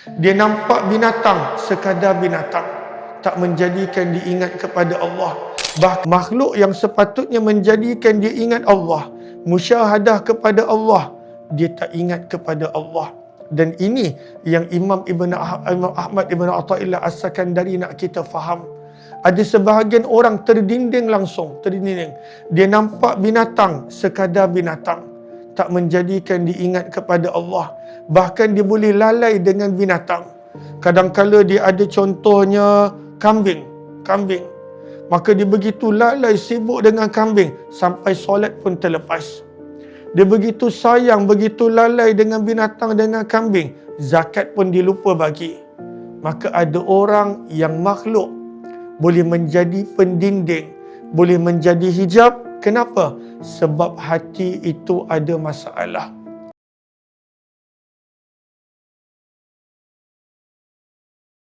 Dia nampak binatang sekadar binatang, tak menjadikan dia ingat kepada Allah. Makhluk yang sepatutnya menjadikan dia ingat Allah, musyahadah kepada Allah, dia tak ingat kepada Allah. Dan ini yang Imam Ahmad Ibn Athaillah As-Sakandari nak kita faham. Ada sebahagian orang terdinding langsung, terdinding. Dia nampak binatang sekadar binatang, tak menjadikan dia ingat kepada Allah. Bahkan dia boleh lalai dengan binatang. Kadang-kala dia ada contohnya kambing. Maka dia begitu lalai sibuk dengan kambing sampai solat pun terlepas. Dia begitu sayang, begitu lalai dengan binatang, dengan kambing, zakat pun dia lupa bagi. Maka ada orang yang makhluk boleh menjadi pendinding, boleh menjadi hijab. Kenapa? Sebab hati itu ada masalah.